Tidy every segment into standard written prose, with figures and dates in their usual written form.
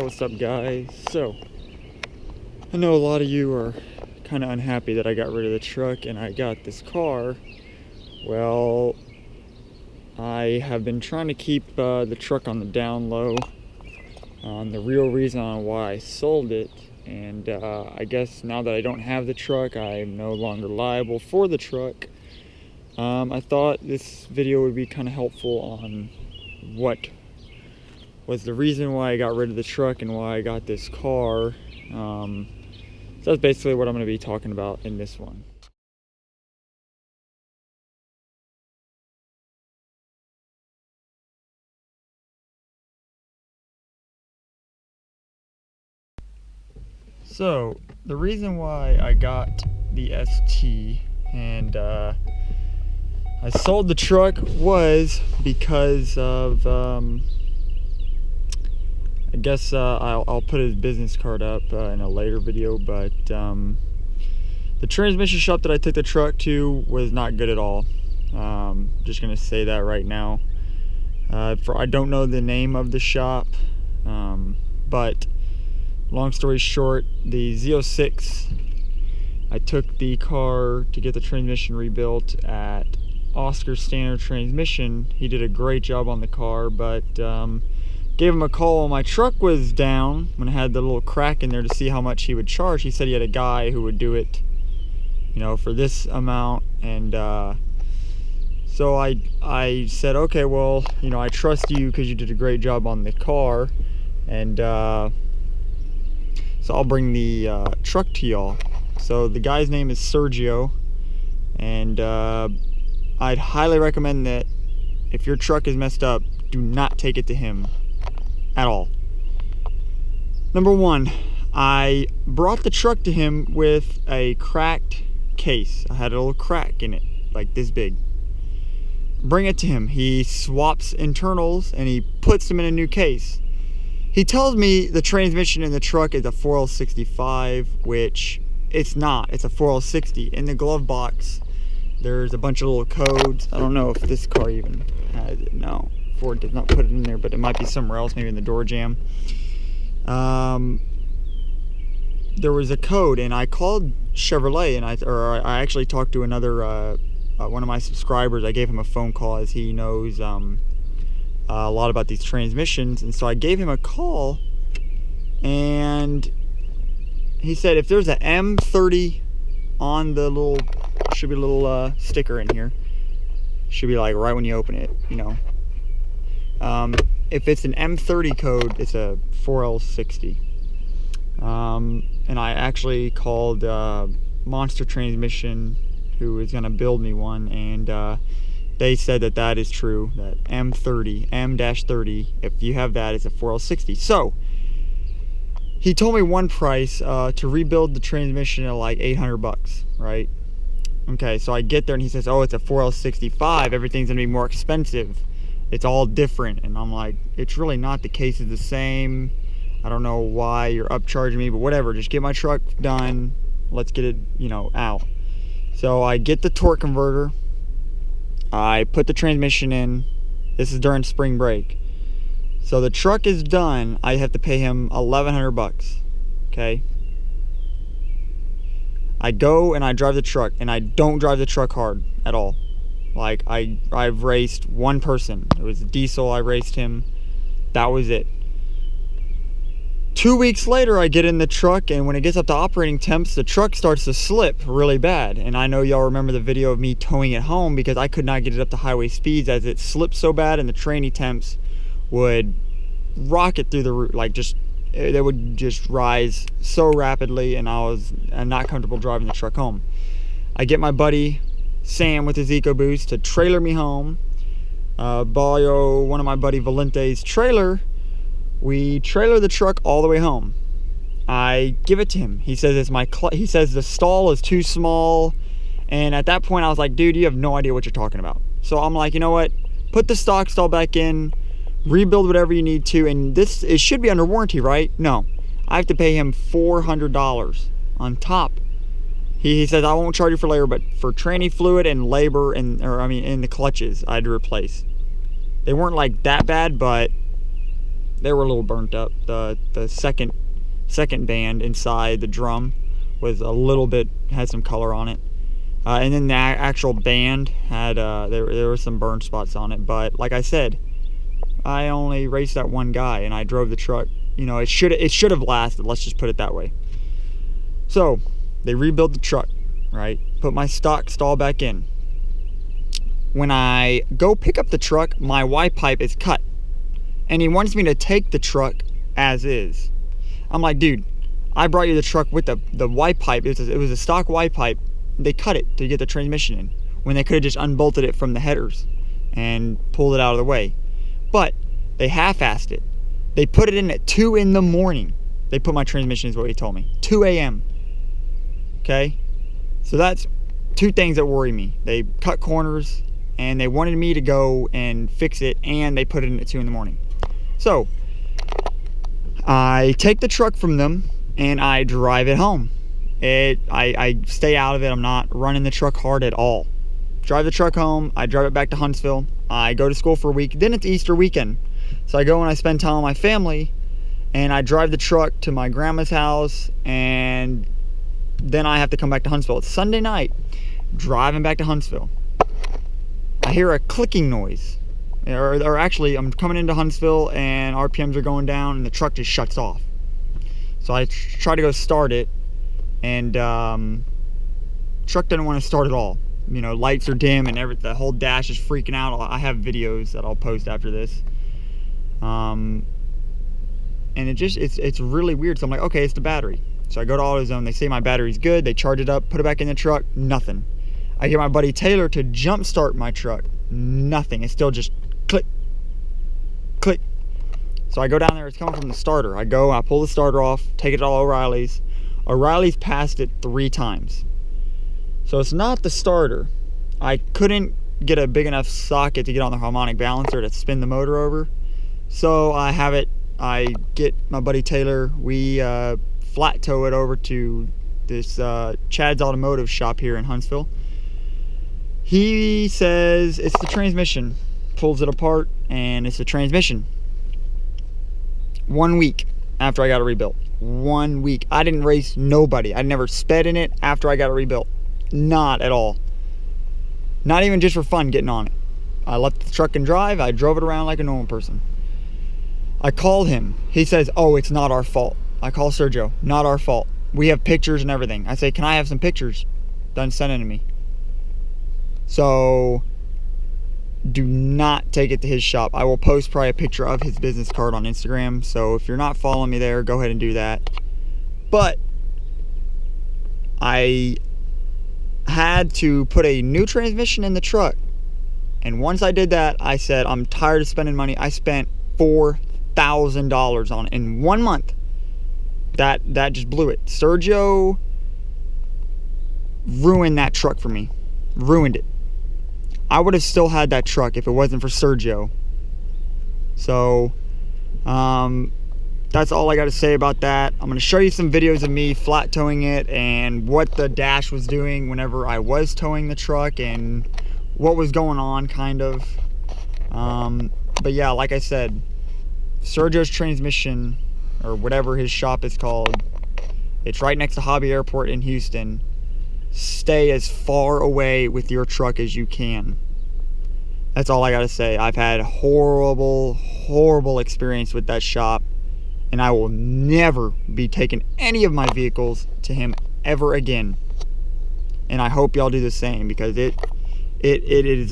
Alright, what's up guys? So, I know a lot of you are kind of unhappy that I got rid of the truck and I got this car. Well, I have been trying to keep the truck on the down low on the real reason on why I sold it. And I guess now that I don't have the truck, I am no longer liable for the truck. I thought this video would be kind of helpful on what was the reason why I got rid of the truck and why I got this car. So that's basically what I'm going to be talking about in this one. So the reason why I got the ST and I sold the truck was because of I guess I'll put his business card up in a later video, but the transmission shop that I took the truck to was not good at all. Just gonna say that right now. I don't know the name of the shop, but long story short, the Z06, I took the car to get the transmission rebuilt at Oscar Standard Transmission. He did a great job on the car, but gave him a call when my truck was down, when it had the little crack in there, to see how much he would charge. He said he had a guy who would do it, you know, for this amount. And so I said, okay, well, you know, I trust you because you did a great job on the car, and so I'll bring the truck to y'all. So the guy's name is Sergio, and I'd highly recommend that if your truck is messed up, do not take it to him at all. Number one, I brought the truck to him with a cracked case. I had a little crack in it, like this big. Bring it to him. He swaps internals and he puts them in a new case. He tells me the transmission in the truck is a 4L65, which it's not. It's a 4L60. In the glove box, there's a bunch of little codes. I don't know if this car even has it. No, Ford did not put it in there, but it might be somewhere else, maybe in the door jamb. There was a code, and I called Chevrolet, and I actually talked to another one of my subscribers. I gave him a phone call, as he knows a lot about these transmissions, and so I gave him a call, and he said if there's an M30 on the little, should be a little sticker in here, should be like right when you open it, you know. If it's an M30 code, it's a 4L60. And I actually called Monster Transmission, who is going to build me one, and they said that that is true, that M30, M-30, if you have that, it's a 4L60. So he told me one price to rebuild the transmission at like 800 bucks, right? Okay, so I get there and he says, oh, it's a 4L65, everything's gonna be more expensive, it's all different. And I'm like, it's really not, the case is the same. I don't know why you're upcharging me, but whatever, just get my truck done, let's get it, you know, out. So I get the torque converter, I put the transmission in. This is during spring break. So the truck is done. I have to pay him 1,100 bucks. Okay. I go and I drive the truck, and I don't drive the truck hard at all. Like I've raced one person. It was a diesel. I raced him. That was it. 2 weeks later, I get in the truck, and when it gets up to operating temps, the truck starts to slip really bad. And I know y'all remember the video of me towing it home because I could not get it up to highway speeds, as it slipped so bad, and the tranny temps would rocket through the roof, like they would just rise so rapidly, and I was not comfortable driving the truck home. I get my buddy Sam with his EcoBoost to trailer me home. Borrow one of my buddy Valente's trailer. We trailer the truck all the way home. I give it to him. He says he says the stall is too small, and at that point I was like, dude, you have no idea what you're talking about. So I'm like, you know what? Put the stock stall back in, rebuild whatever you need to, and it should be under warranty, right? No, I have to pay him $400 on top. He says I won't charge you for labor, but for tranny fluid and labor in the clutches I had to replace. They weren't like that bad, but they were a little burnt up. The second band inside the drum was a little bit, had some color on it. And then the actual band had, there were some burn spots on it. But like I said, I only raced that one guy, and I drove the truck. You know, it should have lasted, let's just put it that way. So they rebuilt the truck, right? Put my stock stall back in. When I go pick up the truck, my Y pipe is cut, and he wants me to take the truck as is. I'm like, dude, I brought you the truck with the Y pipe. It was a stock Y pipe. They cut it to get the transmission in, when they could have just unbolted it from the headers and pulled it out of the way. But they half-assed it. They put it in at 2 in the morning. They put my transmission, is what he told me. 2 a.m. Okay? So that's two things that worry me. They cut corners, and they wanted me to go and fix it, and they put it in at 2 in the morning. So I take the truck from them, and I drive it home. I stay out of it. I'm not running the truck hard at all. Drive the truck home. I drive it back to Huntsville. I go to school for a week. Then it's Easter weekend. So I go and I spend time with my family, and I drive the truck to my grandma's house, and then I have to come back to Huntsville. It's Sunday night, driving back to Huntsville. I hear a clicking noise. Or actually, I'm coming into Huntsville, and RPMs are going down, and the truck just shuts off. So I try to go start it, and truck didn't want to start at all. You know, lights are dim, and the whole dash is freaking out. I have videos that I'll post after this. And it's really weird. So I'm like, okay, it's the battery. So I go to AutoZone. They say my battery's good. They charge it up, put it back in the truck. Nothing. I get my buddy Taylor to jump start my truck. Nothing. It's still just click, click. So I go down there. It's coming from the starter. I go, I pull the starter off, take it to O'Reilly's. O'Reilly's passed it 3 times. So it's not the starter. I couldn't get a big enough socket to get on the harmonic balancer to spin the motor over. So I have it, I get my buddy Taylor, we flat tow it over to this Chad's Automotive shop here in Huntsville. He says it's the transmission. Pulls it apart, and it's the transmission. 1 week after I got it rebuilt. 1 week. I didn't race nobody. I never sped in it after I got it rebuilt. Not at all. Not even just for fun getting on it. I left the truck and drive. I drove it around like a normal person. I called him. He says, oh, it's not our fault. I call Sergio. Not our fault. We have pictures and everything. I say, can I have some pictures? Done sending to me. So do not take it to his shop. I will post probably a picture of his business card on Instagram. So if you're not following me there, go ahead and do that. But I had to put a new transmission in the truck. And once I did that, I said, I'm tired of spending money. I spent $4,000 on it in 1 month. That just blew it. Sergio ruined that truck for me. Ruined it. I would have still had that truck if it wasn't for Sergio. So that's all I got to say about that. I'm going to show you some videos of me flat towing it and what the dash was doing whenever I was towing the truck and what was going on, kind of. But yeah, like I said, Sergio's transmission, or whatever his shop is called, it's right next to Hobby Airport in Houston. Stay as far away with your truck as you can. That's all I gotta say. I've had horrible experience with that shop, and I will never be taking any of my vehicles to him ever again. And I hope y'all do the same, because it is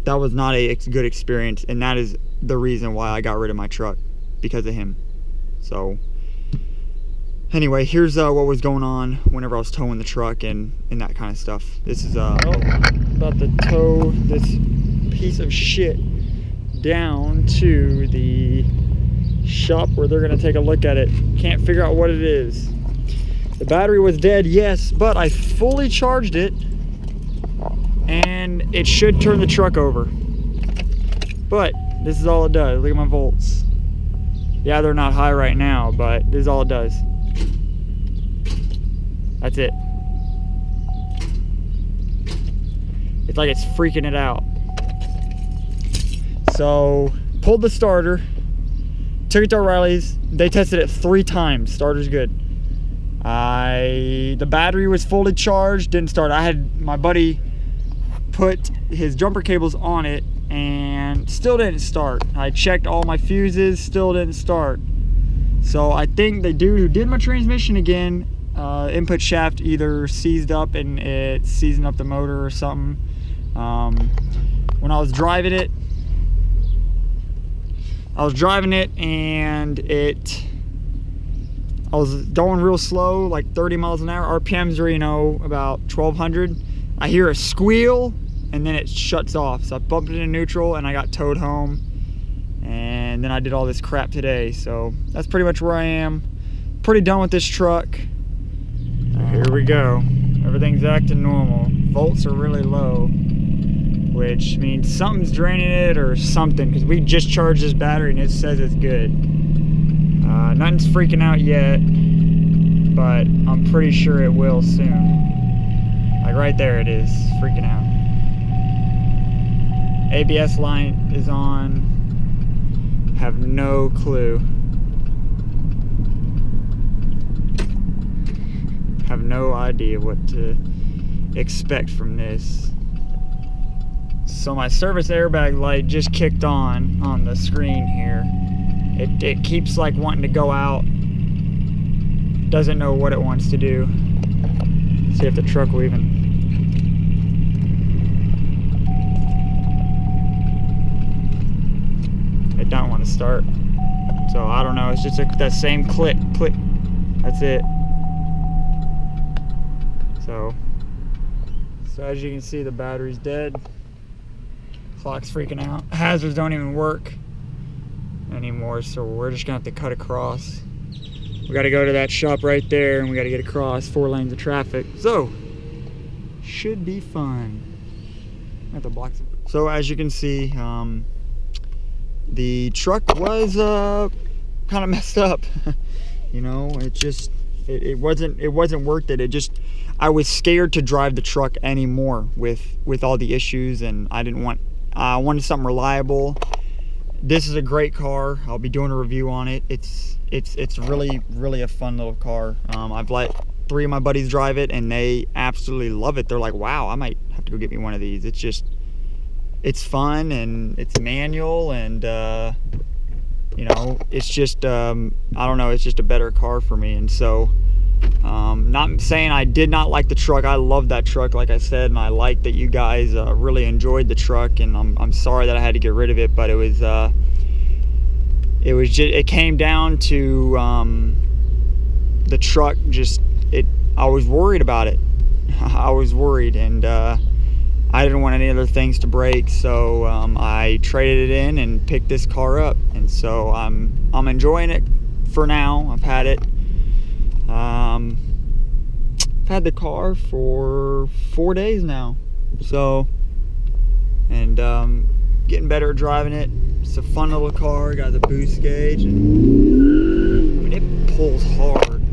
that was not a good experience, and that is the reason why I got rid of my truck, because of him. So anyway, here's what was going on whenever I was towing the truck and that kind of stuff. This is about to tow this piece of shit down to the shop where they're gonna take a look at it. Can't figure out what it is. The battery was dead, yes, but I fully charged it, and it should turn the truck over. But this is all it does. Look at my volts. Yeah, they're not high right now, but this is all it does. That's it. It's like it's freaking it out. So pulled the starter, took it to O'Reilly's. They tested it 3 times. Starter's good. The battery was fully charged, didn't start. I had my buddy put his jumper cables on it and still didn't start. I checked all my fuses, still didn't start. So I think the dude who did my transmission again, input shaft either seized up and it's seizing up the motor or something. When I was driving it and I was going real slow, like 30 miles an hour. RPMs are, you know, about 1200. I hear a squeal and then it shuts off. So I bumped it in neutral and I got towed home. And then I did all this crap today. So that's pretty much where I am. Pretty done with this truck. Here we go. Everything's acting normal. Volts are really low, which means something's draining it or something, because we just charged this battery and it says it's good. Nothing's freaking out yet, but I'm pretty sure it will soon. Like right there it is, freaking out. ABS line is on. Have no clue. Have no idea what to expect from this. So my service airbag light just kicked on the screen here. It keeps like wanting to go out. Doesn't know what it wants to do. See if the truck will even. It don't want to start. So I don't know, it's just that same click. That's it. So as you can see, the battery's dead. Clock's freaking out. Hazards don't even work anymore, so we're just gonna have to cut across. We gotta go to that shop right there and we gotta get across 4 lanes of traffic. So, should be fun. I have to block some. So as you can see, the truck was kind of messed up. You know, it wasn't worth it. I was scared to drive the truck anymore with all the issues, and I wanted something reliable. This is a great car. I'll be doing a review on it. It's really a fun little car. I've let 3 of my buddies drive it and they absolutely love it. They're like, wow, I might have to go get me one of these. It's fun and it's manual, and you know, it's just I don't know, it's just a better car for me. And so not saying I did not like the truck. I love that truck, like I said, and I like that you guys really enjoyed the truck, and I'm sorry that I had to get rid of it, but it came down to the truck. I was worried about it. I was worried, and I didn't want any other things to break, so I traded it in and picked this car up, and so I'm enjoying it for now. I've had it. I've had the car for 4 days now, so, and getting better at driving it. It's a fun little car. Got the boost gauge, and I mean, it pulls hard.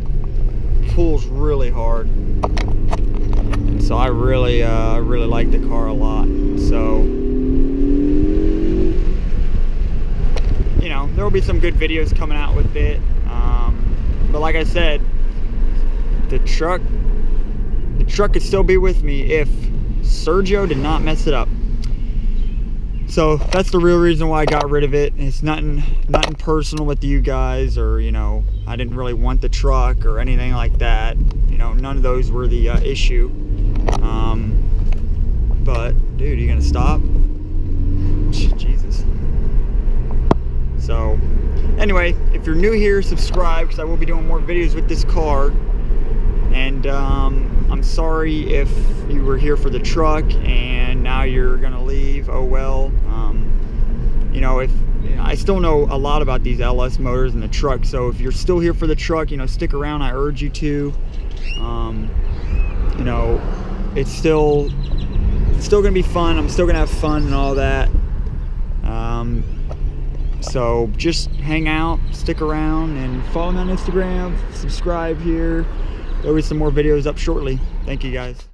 It pulls really hard. And so I really like the car a lot. So, you know, there will be some good videos coming out with it. But like I said, the truck could still be with me if Sergio did not mess it up. So that's the real reason why I got rid of it. It's nothing personal with you guys, or, you know, I didn't really want the truck or anything like that. You know, none of those were the issue. But dude, you gonna stop? Jesus. So anyway, if you're new here, subscribe, because I will be doing more videos with this car. And I'm sorry if you were here for the truck and now you're gonna leave. Oh well. You know, I still know a lot about these LS motors and the truck, so if you're still here for the truck, you know, stick around. I urge you to. You know, it's still gonna be fun. I'm still gonna have fun and all that. So just hang out, stick around, and follow me on Instagram, subscribe here. There'll be some more videos up shortly. Thank you guys.